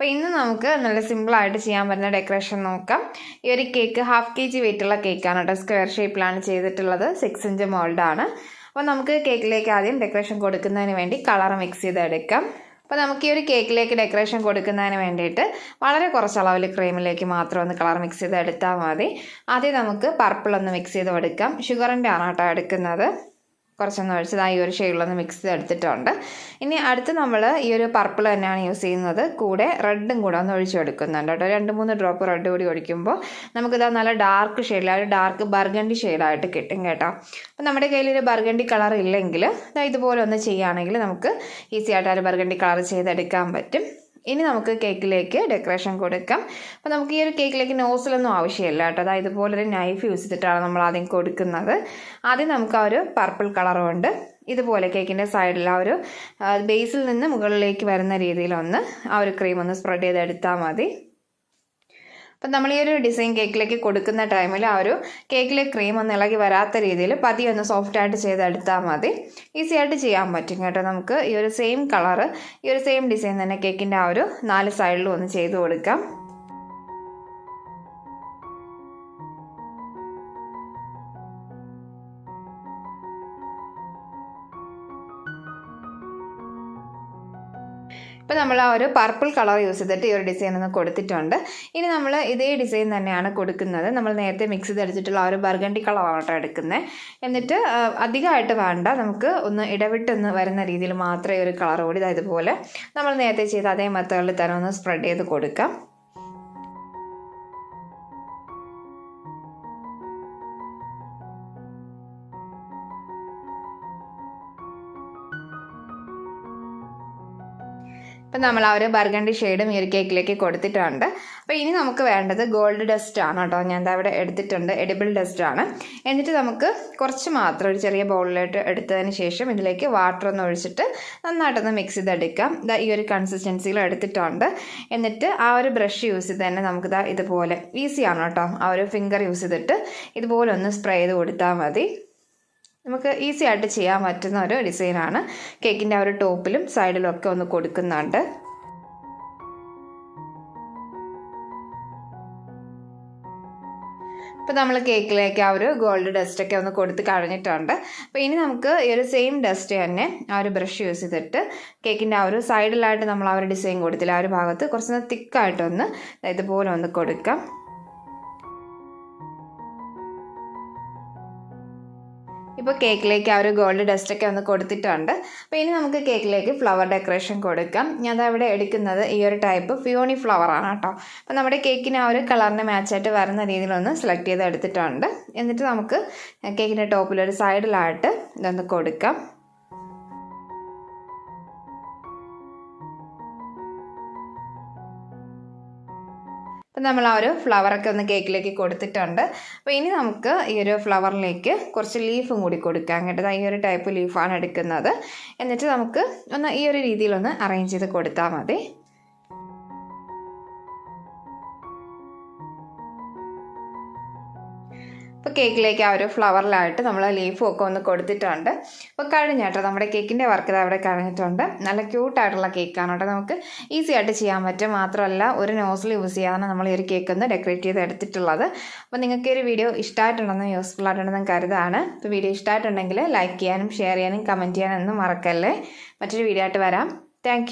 അപ്പോൾ ഇന്ന് നമുക്ക് നല്ല സിമ്പിളായിട്ട് ചെയ്യാൻ പറ്റുന്ന ഡെക്കറേഷൻ നോക്കാം. ഈ ഒരു കേക്ക് 1/2 kg വെയിറ്റുള്ള കേക്കാണ് കേട്ടോ. സ്ക്വയർ ഷേപ്പിലാണ് ചെയ്തിട്ടുള്ളത്. 6 ഇഞ്ച് മോൾഡാണ്. അപ്പോൾ നമുക്ക് കേക്കിലേക്ക് ആദ്യം ഡെക്കറേഷൻ കൊടുക്കുന്നതിന് വേണ്ടി കളർ മിക്സ് ചെയ്തെടുക്കാം. അപ്പോൾ നമുക്ക് ഈ ഒരു കേക്കിലേക്ക് ഡെക്കറേഷൻ കൊടുക്കുന്നതിന് വേണ്ടിയിട്ട് വളരെ കുറച്ച് അളവിൽ ക്രീമിലേക്ക് മാത്രം ഒന്ന് കളർ മിക്സ് ചെയ്ത് എടുത്താൽ മതി. ആദ്യം നമുക്ക് പർപ്പിൾ ഒന്ന് മിക്സ് ചെയ്ത് കൊടുക്കാം. ഷുഗറിൻ്റെ ആണ് കേട്ടോ എടുക്കുന്നത്. കുറച്ചൊന്ന് ഒഴിച്ചതായി ഒരു ഷെയ്ഡിലൊന്ന് മിക്സ് ചെയ്തെടുത്തിട്ടുണ്ട്. ഇനി അടുത്ത് നമ്മൾ ഈ ഒരു പർപ്പിൾ തന്നെയാണ് യൂസ് ചെയ്യുന്നത്. കൂടെ റെഡും കൂടെ ഒന്ന് ഒഴിച്ച് കൊടുക്കുന്നുണ്ട് കേട്ടോ. 2-3 ഡ്രോപ്പ് റെഡ് കൂടി ഒഴിക്കുമ്പോൾ നമുക്കിത് നല്ല ഡാർക്ക് ഷെയ്ഡിൽ ഒരു ഡാർക്ക് ബർഗണ്ടി ഷെയ്ഡായിട്ട് കിട്ടും കേട്ടോ. അപ്പോൾ നമ്മുടെ കയ്യിൽ ഒരു ബർഗണ്ടി കളർ ഇല്ലെങ്കിൽ ഇതുപോലെ ഒന്ന് ചെയ്യുകയാണെങ്കിൽ നമുക്ക് ഈസി ആയിട്ട് ഒരു ബർഗണ്ടി കളർ ചെയ്തെടുക്കാൻ പറ്റും. ഇനി നമുക്ക് കേക്കിലേക്ക് ഡെക്കറേഷൻ കൊടുക്കാം. അപ്പോൾ നമുക്ക് ഈ ഒരു കേക്കിലേക്ക് നോസിലൊന്നും ആവശ്യമില്ല കേട്ടോ. അതായത് ഇതുപോലൊരു നൈഫ് യൂസ് ചെയ്തിട്ടാണ് നമ്മൾ ആദ്യം കൊടുക്കുന്നത്. ആദ്യം നമുക്ക് ആ ഒരു പർപ്പിൾ കളർ കൊണ്ട് ഇതുപോലെ കേക്കിൻ്റെ സൈഡിൽ ആ ഒരു ബേസിൽ നിന്ന് മുകളിലേക്ക് വരുന്ന രീതിയിലൊന്ന് ആ ഒരു ക്രീം ഒന്ന് സ്പ്രെഡ് ചെയ്തെടുത്താൽ മതി. അപ്പം നമ്മൾ ഈ ഒരു ഡിസൈൻ കേക്കിലേക്ക് കൊടുക്കുന്ന ടൈമിൽ ആ ഒരു കേക്കിലെ ക്രീം ഒന്ന് ഇളകി വരാത്ത രീതിയിൽ പതിയെ ഒന്ന് സോഫ്റ്റായിട്ട് ചെയ്തെടുത്താൽ മതി. ഈസി ആയിട്ട് ചെയ്യാൻ പറ്റും കേട്ടോ. നമുക്ക് ഈ ഒരു സെയിം കളറ് ഈ ഒരു സെയിം ഡിസൈൻ തന്നെ കേക്കിൻ്റെ ആ ഒരു 4 സൈഡിലും ഒന്ന് ചെയ്ത് കൊടുക്കാം. ഇപ്പോൾ നമ്മൾ ആ ഒരു പർപ്പിൾ കളർ യൂസ് ചെയ്തിട്ട് ഈ ഒരു ഡിസൈൻ ഒന്ന് കൊടുത്തിട്ടുണ്ട്. ഇനി നമ്മൾ ഇതേ ഡിസൈൻ തന്നെയാണ് കൊടുക്കുന്നത്. നമ്മൾ നേരത്തെ മിക്സ് ചെയ്തെടുത്തിട്ടുള്ള ആ ഒരു ബർഗണ്ടി കളറാണ് കേട്ടോ എടുക്കുന്നത്. എന്നിട്ട് അധികമായിട്ട് വേണ്ട, നമുക്ക് ഒന്ന് ഇടവിട്ടൊന്ന് വരുന്ന രീതിയിൽ മാത്രമേ ഒരു കളർ കൂടി ഇതുപോലെ നമ്മൾ നേരത്തെ ചെയ്ത അതേ മെത്തേഡിൽ തന്നെ ഒന്ന് സ്പ്രെഡ് ചെയ്ത് കൊടുക്കാം. അപ്പം നമ്മൾ ആ ഒരു ബർഗണ്ടി ഷെയ്ഡും ഈ ഒരു കേക്കിലേക്ക് കൊടുത്തിട്ടുണ്ട്. അപ്പോൾ ഇനി നമുക്ക് വേണ്ടത് ഗോൾഡ് ഡസ്റ്റ് ആണ് കേട്ടോ. ഞാൻ എന്താ ഇവിടെ എടുത്തിട്ടുണ്ട്, എഡിബിൾ ഡസ്റ്റ് ആണ്. എന്നിട്ട് നമുക്ക് കുറച്ച് മാത്രം ഒരു ചെറിയ ബൗളിലായിട്ട് എടുത്തതിന് ശേഷം ഇതിലേക്ക് വാട്ടർ ഒന്ന് ഒഴിച്ചിട്ട് നന്നായിട്ടൊന്ന് മിക്സ് ചെയ്തെടുക്കാം. ഈ ഒരു കൺസിസ്റ്റൻസിയിൽ എടുത്തിട്ടുണ്ട്. എന്നിട്ട് ആ ഒരു ബ്രഷ് യൂസ് ചെയ്ത് തന്നെ നമുക്കിതാ ഇതുപോലെ ഈസിയാണ് കേട്ടോ. ആ ഒരു ഫിംഗർ യൂസ് ചെയ്തിട്ട് ഇതുപോലെ ഒന്ന് സ്പ്രേ ചെയ്ത് കൊടുത്താൽ മതി. നമുക്ക് ഈസി ആയിട്ട് ചെയ്യാൻ പറ്റുന്ന ഒരു ഡിസൈനാണ്. കേക്കിൻ്റെ ആ ഒരു ടോപ്പിലും സൈഡിലും ഒക്കെ ഒന്ന് കൊടുക്കുന്നുണ്ട്. ഇപ്പോൾ നമ്മൾ കേക്കിലേക്ക് ആ ഒരു ഗോൾഡ് ഡസ്റ്റൊക്കെ ഒന്ന് കൊടുത്ത് കഴിഞ്ഞിട്ടുണ്ട്. അപ്പോൾ ഇനി നമുക്ക് ഈ ഒരു സെയിം ഡസ്റ്റ് തന്നെ ആ ഒരു ബ്രഷ് യൂസ് ചെയ്തിട്ട് കേക്കിൻ്റെ ആ ഒരു സൈഡിലായിട്ട് നമ്മൾ ആ ഒരു ഡിസൈൻ കൊടുത്തില്ല, ആ ഒരു ഭാഗത്ത് കുറച്ചൊന്ന് തിക്കായിട്ടൊന്ന് ഇതുപോലെ ഒന്ന് കൊടുക്കാം. ഇപ്പോൾ കേക്കിലേക്ക് ആ ഒരു ഗോൾഡ് ഡസ്റ്റൊക്കെ ഒന്ന് കൊടുത്തിട്ടുണ്ട്. അപ്പോൾ ഇനി നമുക്ക് കേക്കിലേക്ക് ഫ്ലവർ ഡെക്കറേഷൻ കൊടുക്കാം. ഞാൻ അവിടെ എടുക്കുന്നത് ഈ ഒരു ടൈപ്പ് ഫിയോണി ഫ്ലവറാണ് കേട്ടോ. അപ്പോൾ നമ്മുടെ കേക്കിന് ആ ഒരു കളറിന് മാച്ചായിട്ട് വരുന്ന രീതിയിലൊന്ന് സെലക്ട് ചെയ്ത് എടുത്തിട്ടുണ്ട്. എന്നിട്ട് നമുക്ക് കേക്കിൻ്റെ ടോപ്പിലൊരു സൈഡിലായിട്ട് ഇതൊന്ന് കൊടുക്കാം. അപ്പോൾ നമ്മൾ ആ ഒരു ഫ്ലവറൊക്കെ ഒന്ന് കേക്കിലേക്ക് കൊടുത്തിട്ടുണ്ട്. അപ്പോൾ ഇനി നമുക്ക് ഈ ഒരു ഫ്ലവറിലേക്ക് കുറച്ച് ലീഫും കൂടി കൊടുക്കാം കേട്ടോ. ഈ ഒരു ടൈപ്പ് ലീഫാണ് എടുക്കുന്നത്. എന്നിട്ട് നമുക്ക് ഒന്ന് ഈ ഒരു രീതിയിലൊന്ന് അറേഞ്ച് ചെയ്ത് കൊടുത്താൽ മതി. അപ്പോൾ കേക്കിലേക്ക് ആ ഒരു ഫ്ലവറിലായിട്ട് നമ്മൾ ലീഫും ഒക്കെ ഒന്ന് കൊടുത്തിട്ടുണ്ട്. അപ്പോൾ കഴിഞ്ഞേട്ടോ നമ്മുടെ കേക്കിൻ്റെ വർക്ക് അവിടെ കഴിഞ്ഞിട്ടുണ്ട്. നല്ല ക്യൂട്ടായിട്ടുള്ള കേക്കാണ് കേട്ടോ. നമുക്ക് ഈസി ആയിട്ട് ചെയ്യാൻ പറ്റും. മാത്രമല്ല ഒരു നോസിൽ യൂസ് ചെയ്യാനാണ് നമ്മൾ ഈ ഒരു കേക്ക് ഒന്ന് ഡെക്കറേറ്റ് ചെയ്ത് എടുത്തിട്ടുള്ളത്. അപ്പോൾ നിങ്ങൾക്ക് ഈ ഒരു വീഡിയോ ഇഷ്ടമായിട്ടുണ്ടെന്ന് യൂസ്ഫുൾ ആയിട്ടുണ്ടെന്ന് കരുതാണ്. അപ്പോൾ വീഡിയോ ഇഷ്ടമായിട്ടുണ്ടെങ്കിൽ ലൈക്ക് ചെയ്യാനും ഷെയർ ചെയ്യാനും കമൻറ്റ് ചെയ്യാനൊന്നും മറക്കല്ലേ. മറ്റൊരു വീഡിയോ ആയിട്ട് വരാം. താങ്ക്